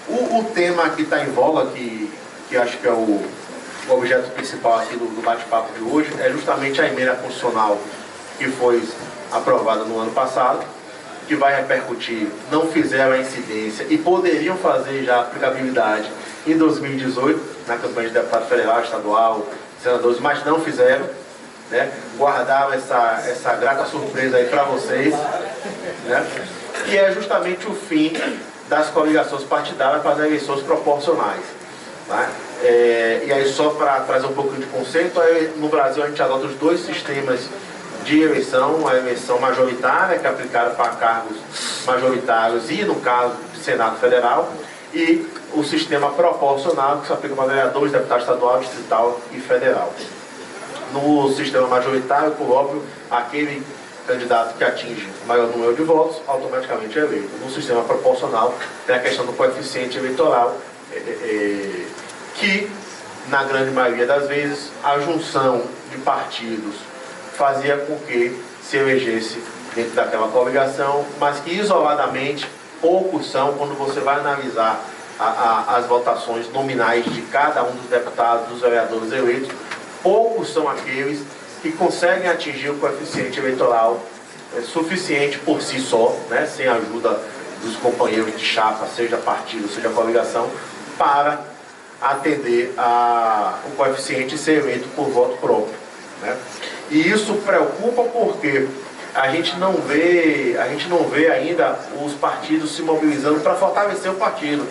O tema que está em voga, que acho que é o objeto principal aqui do bate-papo de hoje, é justamente a emenda constitucional que foi aprovada no ano passado, que vai repercutir, não fizeram a incidência e poderiam fazer já a aplicabilidade em 2018, na campanha de deputado federal, estadual, senadores, mas não fizeram, né? Guardaram essa grata surpresa aí para vocês, né? Que é justamente o fim das coligações partidárias para as eleições proporcionais, tá? E aí, só para trazer um pouquinho de conceito, no Brasil a gente adota os dois sistemas de eleição: a eleição majoritária, que é aplicada para cargos majoritários e, no caso, do Senado Federal, e o sistema proporcional, que se aplica para vereadores, deputado estadual, distrital e federal. No sistema majoritário, por óbvio, aquele candidato que atinge o maior número de votos automaticamente é eleito. No sistema proporcional, tem a questão do coeficiente eleitoral, que, na grande maioria das vezes, a junção de partidos fazia com que se elegesse dentro daquela coligação, mas que isoladamente poucos são, quando você vai analisar as votações nominais de cada um dos deputados, dos vereadores eleitos, poucos são aqueles que conseguem atingir o coeficiente eleitoral suficiente por si só, né, sem a ajuda dos companheiros de chapa, seja partido, seja coligação, para atender o coeficiente e ser eleito por voto próprio, né? E isso preocupa porque a gente não vê ainda os partidos se mobilizando para fortalecer o partido,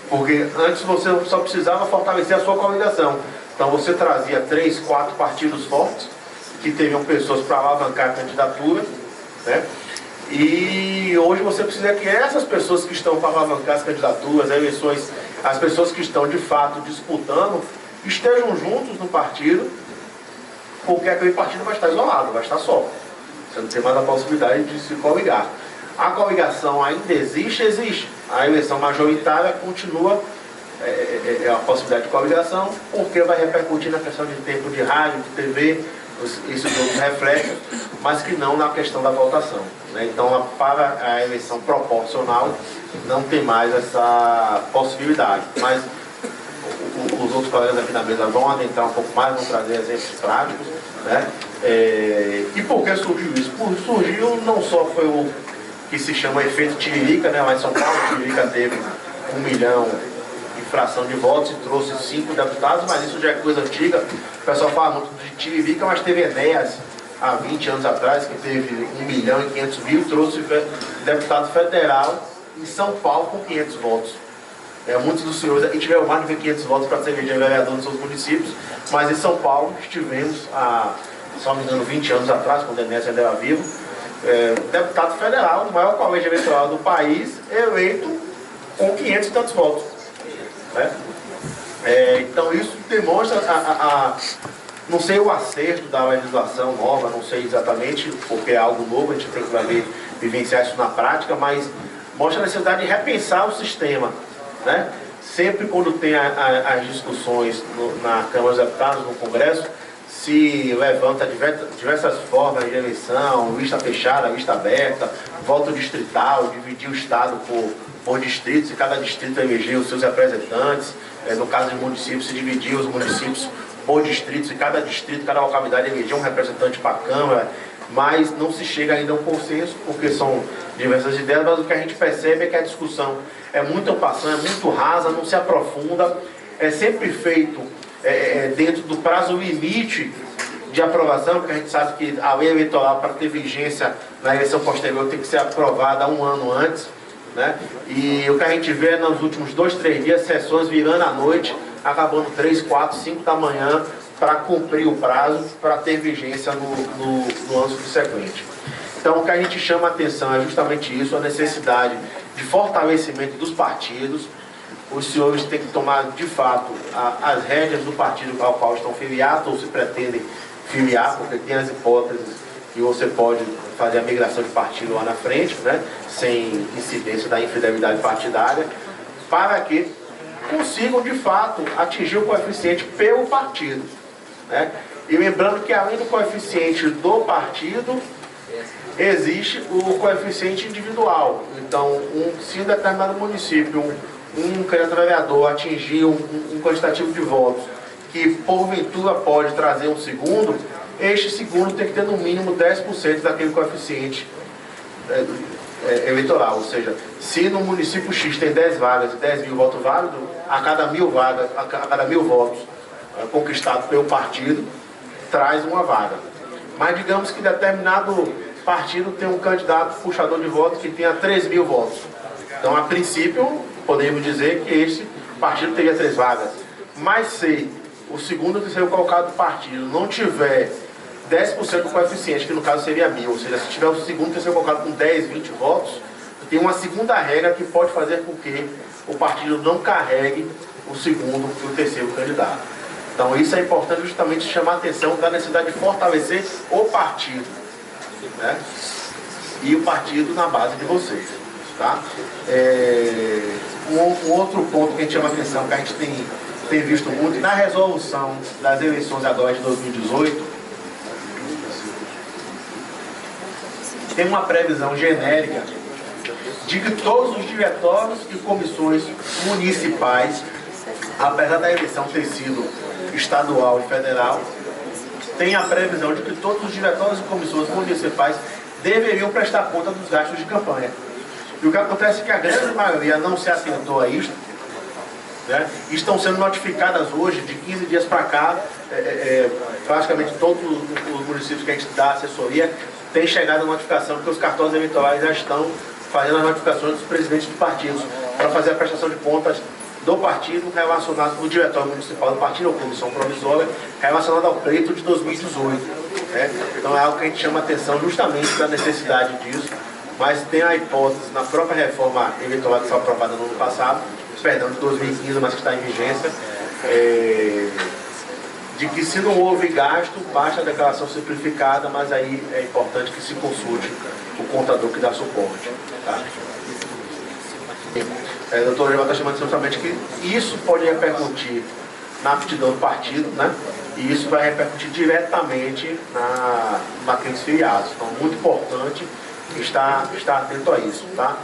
porque antes você só precisava fortalecer a sua coligação. Então você trazia 3, 4 partidos fortes, que teriam pessoas para alavancar a candidatura, né? E hoje você precisa que essas pessoas que estão para alavancar as candidaturas, as eleições, as pessoas que estão de fato disputando, estejam juntos no partido, porque aquele partido vai estar isolado, vai estar só. Você não tem mais a possibilidade de se coligar. A coligação ainda existe. A eleição majoritária continua a possibilidade de coligação, porque vai repercutir na questão de tempo de rádio, de TV, esses outros reflexos, mas que não na questão da votação, né? Então, para a eleição proporcional, não tem mais essa possibilidade. Mas os outros colegas aqui na mesa vão adentrar um pouco mais, vão trazer exemplos práticos, né? E por que surgiu isso? Surgiu não só foi o que se chama efeito Tiririca, né? Lá em São Paulo, Tiririca teve 1 milhão de fração de votos e trouxe 5 deputados, mas isso já é coisa antiga. O pessoal fala muito de Tiririca, mas teve Enéas há 20 anos atrás, que teve 1.500.000, trouxe deputado federal em São Paulo com 500 votos. Muitos dos senhores aqui tiveram mais de 500 votos para ser eleger vereador nos seus municípios, mas em São Paulo estivemos há, se não me engano, 20 anos atrás, quando o Enéas ainda era vivo, deputado federal do maior colégio eleitoral do país, eleito com 500 e tantos votos, né? Então isso demonstra não sei o acerto da legislação nova, não sei exatamente, porque é algo novo, a gente tem que vivenciar isso na prática, mas mostra a necessidade de repensar o sistema, né? Sempre quando tem as discussões na Câmara dos Deputados, no Congresso, se levanta diversas formas de eleição, lista fechada, lista aberta, voto distrital, dividir o Estado por distritos, e cada distrito eleger os seus representantes. No caso de municípios, se dividir os municípios por distritos, e cada distrito, cada localidade eleger um representante para a Câmara, mas não se chega ainda a um consenso, porque são diversas ideias, mas o que a gente percebe é que a discussão é muito passando, é muito rasa, não se aprofunda, é sempre feito dentro do prazo limite de aprovação, porque a gente sabe que a lei eleitoral, para ter vigência na eleição posterior, tem que ser aprovada 1 ano antes, né? E o que a gente vê nos últimos 2, 3 dias, sessões virando à noite, acabando 3, 4, 5 da manhã, para cumprir o prazo, para ter vigência no ano subsequente. Então, o que a gente chama a atenção é justamente isso, a necessidade de fortalecimento dos partidos. Os senhores têm que tomar, de fato, as rédeas do partido ao qual estão filiados, ou se pretendem filiar, porque tem as hipóteses que você pode fazer a migração de partido lá na frente, né, sem incidência da infidelidade partidária, para que consigam, de fato, atingir o coeficiente pelo partido, né? E lembrando que, além do coeficiente do partido, existe o coeficiente individual. Então, se em determinado município um candidato a vereador atingir um quantitativo de votos que porventura pode trazer um segundo, este segundo tem que ter no mínimo 10% daquele coeficiente eleitoral. Ou seja, se no município X tem 10 vagas e 10 mil votos válidos, a cada 1000 vagas, a cada 1000 votos conquistados pelo partido, traz uma vaga. Mas digamos que determinado partido tem um candidato puxador de votos que tenha 3 mil votos. Então, a princípio, podemos dizer que esse partido teria 3 vagas. Mas se o segundo e terceiro colocado do partido não tiver 10% do coeficiente, que no caso seria 1000, ou seja, se tiver o segundo e terceiro colocado com 10, 20 votos, tem uma segunda regra que pode fazer com que o partido não carregue o segundo e o terceiro candidato. Então, isso é importante justamente chamar a atenção da necessidade de fortalecer o partido, né? E o partido na base de vocês, tá? Um outro ponto que a gente chama a atenção, que a gente tem visto muito, na resolução das eleições agora de 2018, tem uma previsão genérica de que todos os diretórios e comissões municipais, apesar da eleição ter sido estadual e federal, tem a previsão de que todos os diretórios e comissões municipais deveriam prestar conta dos gastos de campanha. E o que acontece é que a grande maioria não se atentou a isto, né? Estão sendo notificadas hoje, de 15 dias para cá, praticamente todos os municípios que a gente dá assessoria, tem chegado a notificação que os cartórios eleitorais já estão fazendo as notificações dos presidentes de partidos para fazer a prestação de contas do partido relacionado ao diretório municipal do partido ou comissão provisória relacionado ao pleito de 2018. Né? Então é algo que a gente chama a atenção justamente da necessidade disso, mas tem a hipótese na própria reforma eleitoral que foi aprovada no ano passado, perdão, de 2015, mas que está em vigência, de que se não houve gasto, basta a declaração simplificada, mas aí é importante que se consulte o contador que dá suporte. Tá? O doutor Geval está chamando justamente que isso pode repercutir na aptidão do partido, né? E isso vai repercutir diretamente naqueles filiados. Então, muito importante estar atento a isso, tá?